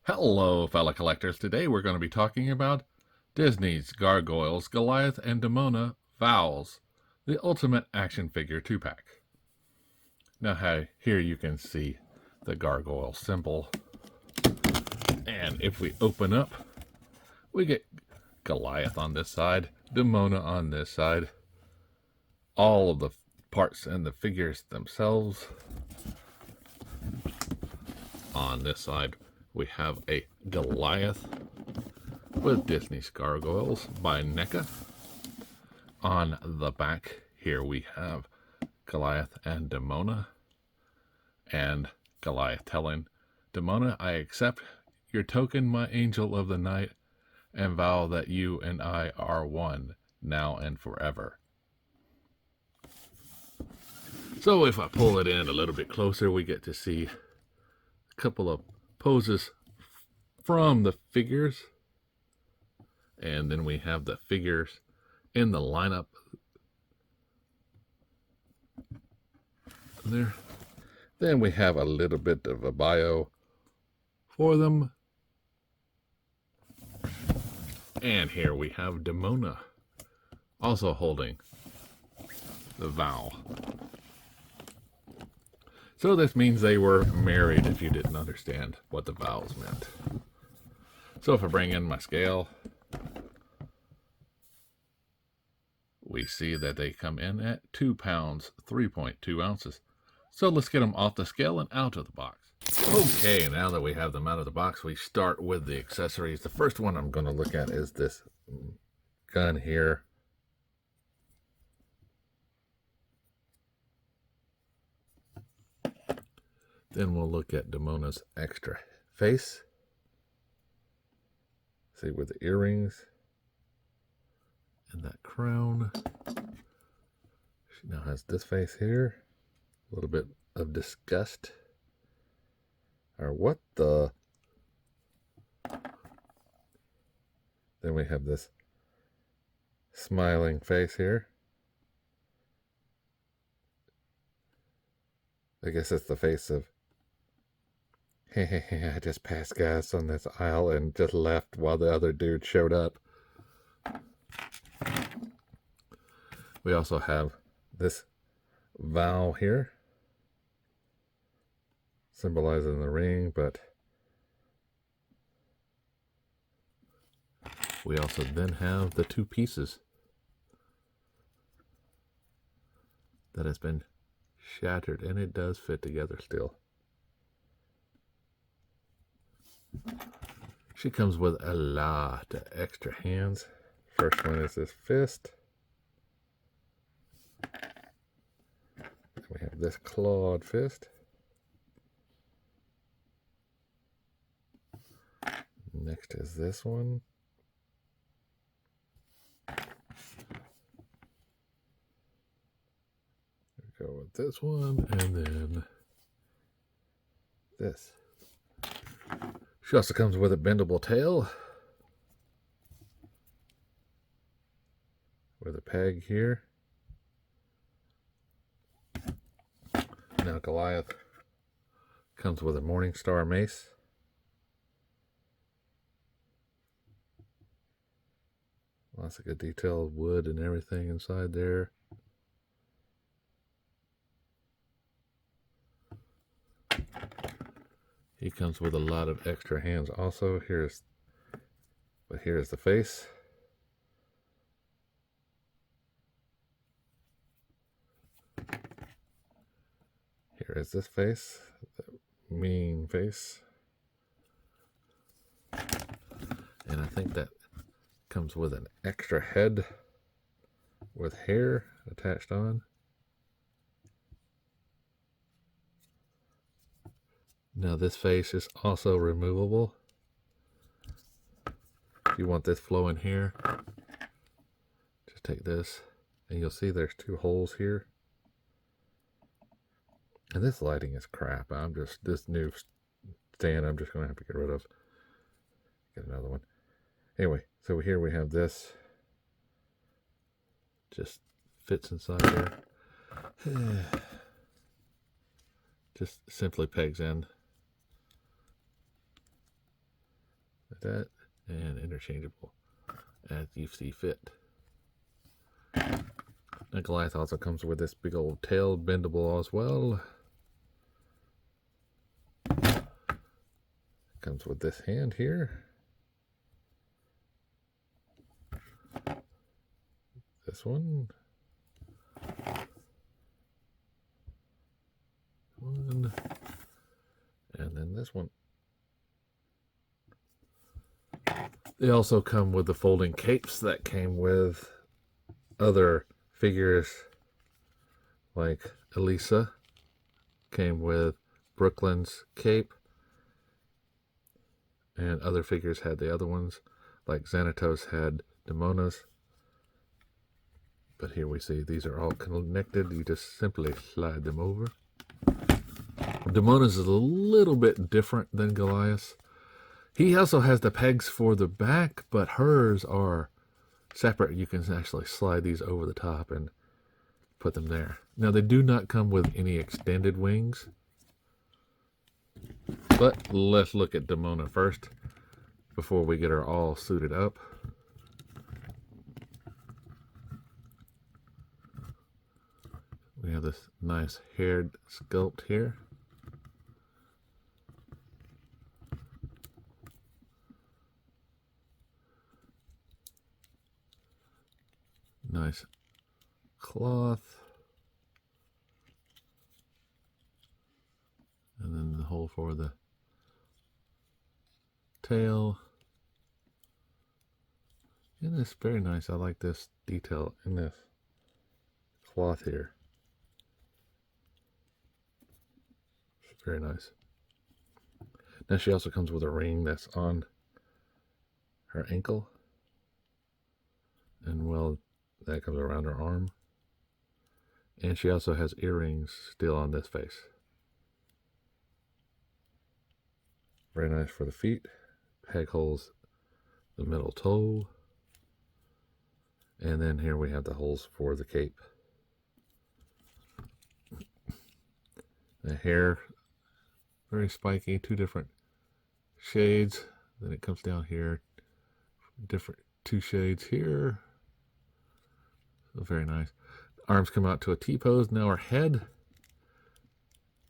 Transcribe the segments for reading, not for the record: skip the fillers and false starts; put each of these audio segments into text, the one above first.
Hello, fellow collectors. Today we're going to be talking about Disney's Gargoyles, Goliath, and Demona Vows, the Ultimate Action Figure 2-pack. Now, here you can see the gargoyle symbol. And if we open up, we get Goliath on this side, Demona on this side, all of the parts and the figures themselves. On this side, we have a Goliath with Disney's Gargoyles by NECA. On the back, here we have Goliath and Demona, and Goliath telling Demona, "I accept your token, my angel of the night, and vow that you and I are one, now and forever." So if I pull it in a little bit closer, we get to see a couple of poses from the figures, and then we have the figures in the lineup there. Then we have a little bit of a bio for them, and here we have Demona also holding the vow. So this means they were married, if you didn't understand what the vows meant. So if I bring in my scale, we see that they come in at 2 pounds, 3.2 ounces. So let's get them off the scale and out of the box. Okay, now that we have them out of the box, we start with the accessories. The first one I'm going to look at is this gun here. Then we'll look at Demona's extra face. See, with the earrings and that crown. She now has this face here. A little bit of disgust. Or what the? Then we have this smiling face here. I guess it's the face of, I just passed gas on this aisle and just left while the other dude showed up. We also have this vow here, symbolizing the ring, but we also then have the two pieces that has been shattered, and it does fit together still. She comes with a lot of extra hands. First one is this fist. We have this clawed fist. Next is this one. We go with this one, and then this. She also comes with a bendable tail with a peg here. Now Goliath comes with a Morning Star mace. Lots of good detail of wood and everything inside there. He comes with a lot of extra hands also. Here's the face. Here is this face, the mean face. And I think that comes with an extra head with hair attached on. Now this face is also removable. If you want this flowing hair, just take this and you'll see there's two holes here. And this lighting is crap. This new stand I'm just going to have to get rid of. Get another one. Anyway, so here we have this. Just fits inside there. Just simply pegs in. that, and interchangeable as you see fit. And Goliath also comes with this big old tail, bendable as well. Comes with this hand here. This one. And then this one. They also come with the folding capes that came with other figures, like Elisa came with Brooklyn's cape, and other figures had the other ones, like Xanatos had Demona's. But here we see these are all connected. You just simply slide them over. Demona's is a little bit different than Goliath's. He also has the pegs for the back, but hers are separate. You can actually slide these over the top and put them there. Now, they do not come with any extended wings. But let's look at Demona first before we get her all suited up. We have this nice haired sculpt here. Nice cloth. And then the hole for the tail. And it's very nice. I like this detail in this cloth here. It's very nice. Now she also comes with a ring that's on her ankle. And well, that comes around her arm. And she also has earrings still on this face. Very nice for the feet. Peg holes the middle toe. And then here we have the holes for the cape. The hair, very spiky, two different shades. Then it comes down here, different two shades here. So very nice. Arms come out to a T-pose. Now our head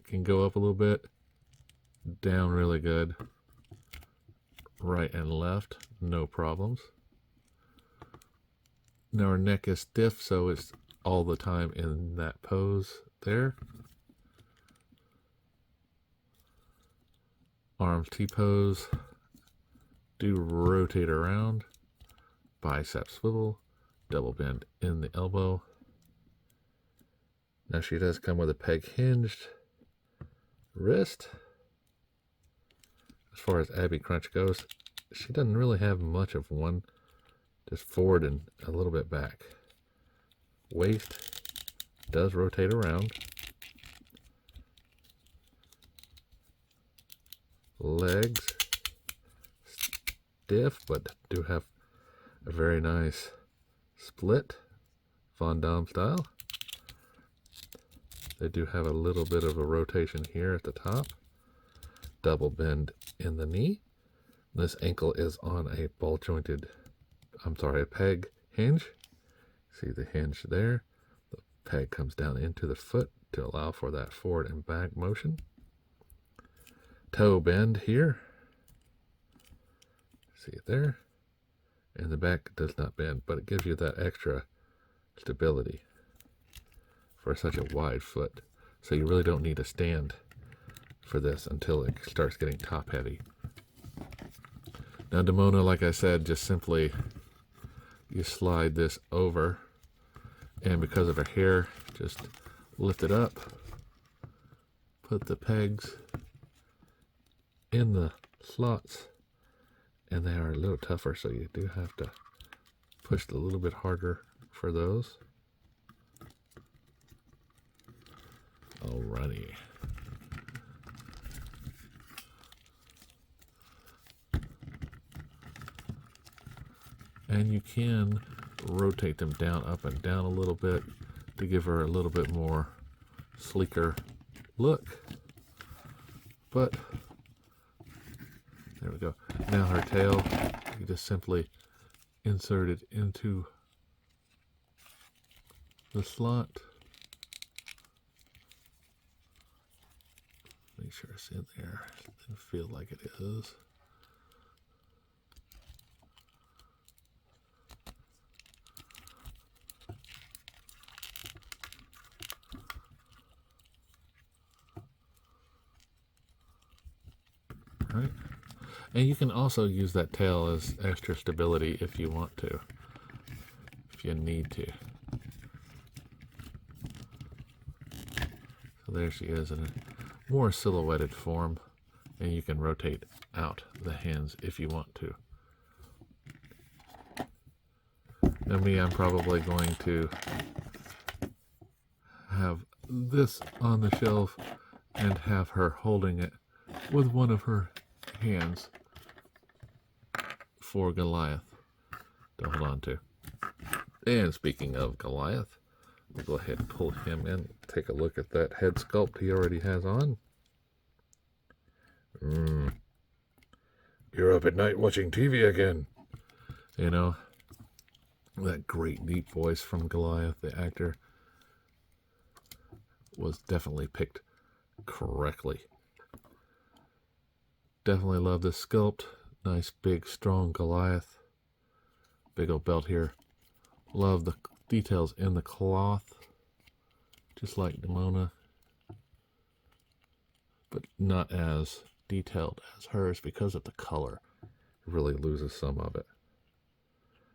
can go up a little bit, down really good, right and left, no problems. Now our neck is stiff, so it's all the time in that pose there. Arms T-pose, do rotate around, bicep swivel, double bend in the elbow. Now she does come with a peg hinged wrist. As far as Abby Crunch goes, she doesn't really have much of one. Just forward and a little bit back. Waist does rotate around. Legs stiff, but do have a very nice split, Van Damme style. They do have a little bit of a rotation here at the top. Double bend in the knee. This ankle is on a a peg hinge. See the hinge there? The peg comes down into the foot to allow for that forward and back motion. Toe bend here. See it there? And the back does not bend, but it gives you that extra stability for such a wide foot. So you really don't need a stand for this until it starts getting top heavy. Now Demona, like I said, just simply you slide this over, and because of her hair, just lift it up, put the pegs in the slots, and they are a little tougher, so you do have to push a little bit harder for those. Alrighty. And you can rotate them down, up and down a little bit to give her a little bit more sleeker look. But there we go. Now her tail, you just simply insert it into the slot. Make sure it's in there. It doesn't feel like it is. Right. And you can also use that tail as extra stability if you want to, if you need to. So there she is in a more silhouetted form, and you can rotate out the hands if you want to. Now me, I'm probably going to have this on the shelf and have her holding it with one of her hands for Goliath to hold on to. And speaking of Goliath, we'll go ahead and pull him in. Take a look at that head sculpt he already has on. You're up at night watching TV again. You know, that great deep voice from Goliath, the actor, was definitely picked correctly. Definitely love this sculpt. Nice, big, strong Goliath. Big old belt here. Love the details in the cloth. Just like Demona. But not as detailed as hers because of the color. It really loses some of it.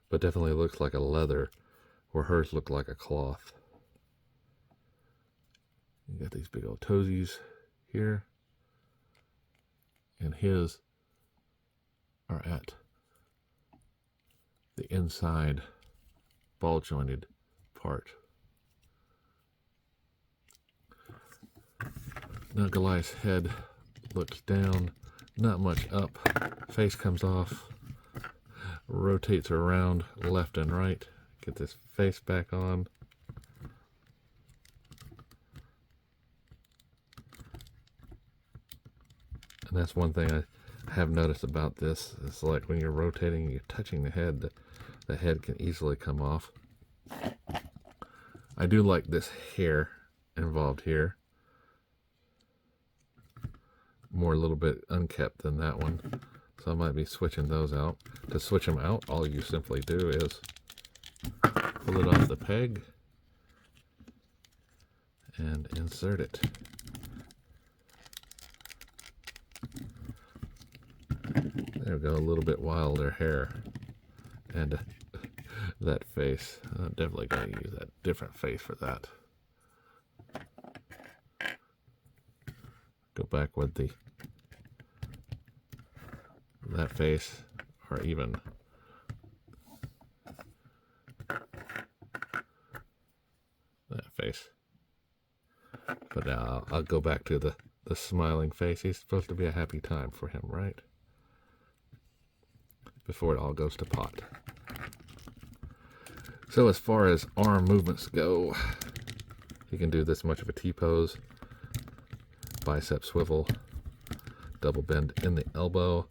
But definitely looks like a leather, where hers look like a cloth. You got these big old toesies here. And his are at the inside ball jointed part. Now Goliath's head looks down, not much up. Face comes off, rotates around left and right. Get this face back on. And that's one thing I have noticed about this. It's like when you're rotating, you're touching the head, the head can easily come off. I do like this hair involved here. More a little bit unkept than that one. So I might be switching those out. To switch them out, all you simply do is pull it off the peg and insert it. There we go, a little bit wilder hair. And that face. I'm definitely going to use that different face for that. Go back with that face, or even that face. But now I'll go back to the smiling face. He's supposed to be a happy time for him, right? Before it all goes to pot. So as far as arm movements go, he can do this much of a T-pose, bicep swivel, double bend in the elbow,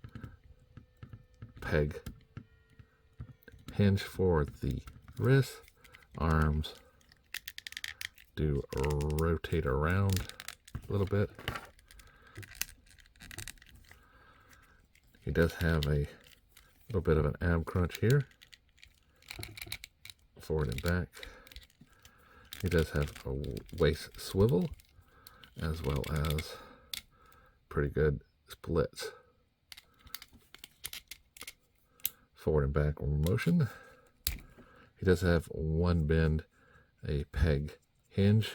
peg, hinge for the wrist, arms, do rotate around a little bit. He does have a little bit of an ab crunch here, forward and back. He does have a waist swivel, as well as pretty good splits. Forward and back motion. He does have one bend, a peg hinge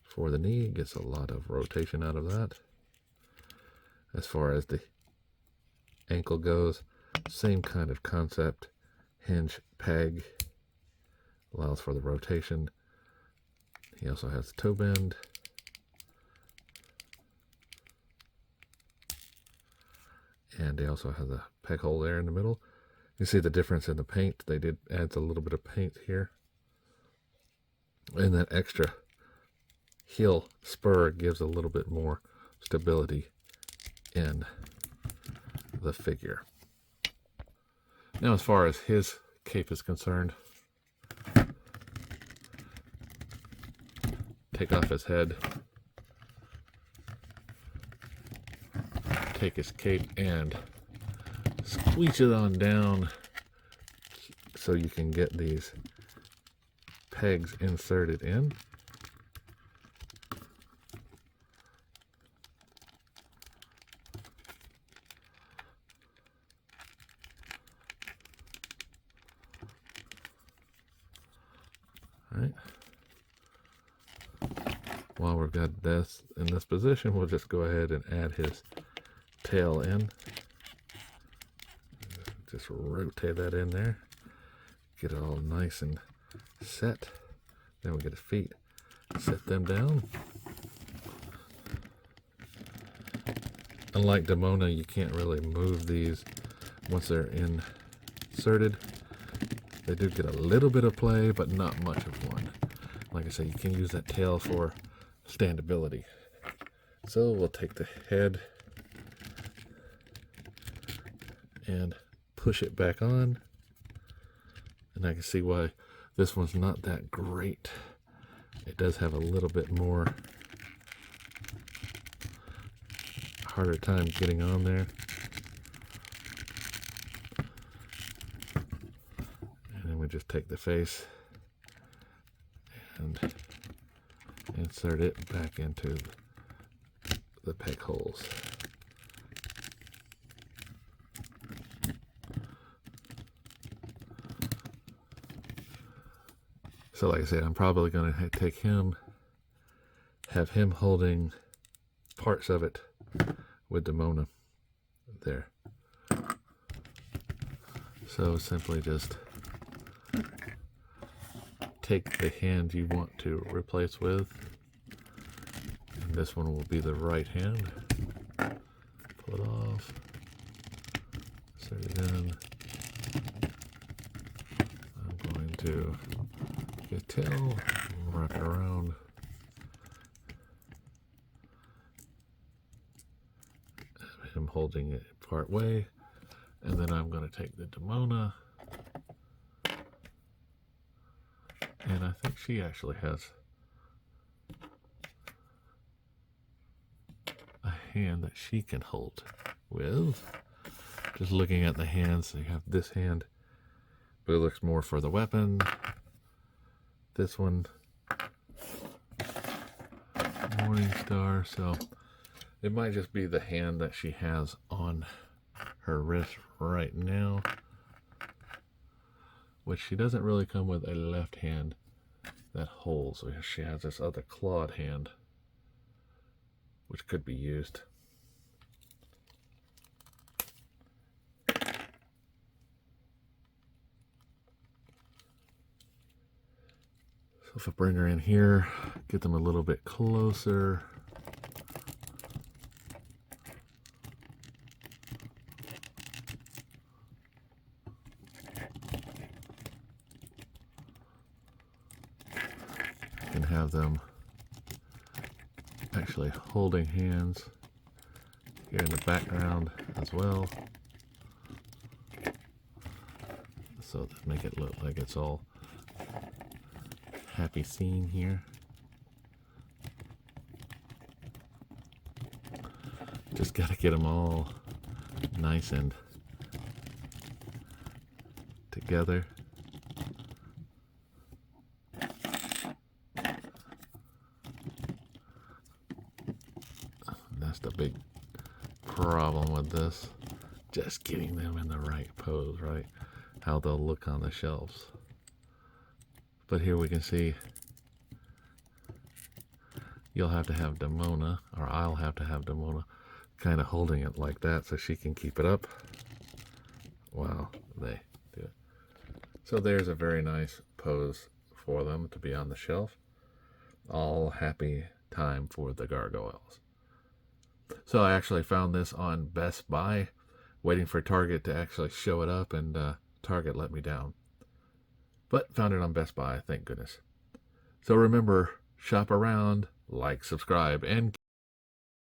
for the knee. Gets a lot of rotation out of that. As far as the ankle goes, same kind of concept. Hinge, peg, allows for the rotation. He also has toe bend. And he also has a peg hole there in the middle. You see the difference in the paint. They did add a little bit of paint here. And that extra heel spur gives a little bit more stability in the figure. Now, as far as his cape is concerned, take off his head, take his cape and squeeze it on down so you can get these pegs inserted in. All right. While we've got this in this position, we'll just go ahead and add his tail in. Just rotate that in there. Get it all nice and set. Then we'll get his feet. Set them down. Unlike Demona, you can't really move these once they're inserted. They do get a little bit of play, but not much of one. Like I said, you can use that tail for standability. So we'll take the head and push it back on. And I can see why this one's not that great. It does have a little bit more harder time getting on there. And then we just take the face and insert it back into the peg holes. So like I said, I'm probably going to take him, have him holding parts of it with Demona there. So simply just take the hand you want to replace with, and this one will be the right hand. Pull it off, insert it in. I'm going to get tail, wrap it around. Him holding it part way, and then I'm going to take the Demona, and I think she actually has a hand that she can hold with. Just looking at the hands, so you have this hand, but it looks more for the weapon. This one, Morning Star, so it might just be the hand that she has on her wrist right now, which she doesn't really come with a left hand that holds. So she has this other clawed hand, which could be used. So if I bring her in here, get them a little bit closer. You can have them actually holding hands here in the background as well. So to make it look like it's all happy scene here. Just got to get them all nice and together. That's the big problem with this. Just getting them in the right pose, right? How they'll look on the shelves. But here we can see you'll have to have Demona, or I'll have to have Demona, kind of holding it like that so she can keep it up while they do it. So there's a very nice pose for them to be on the shelf. All happy time for the Gargoyles. So I actually found this on Best Buy, waiting for Target to actually show it up, and Target let me down. But found it on Best Buy, thank goodness. So remember, shop around, like, subscribe, and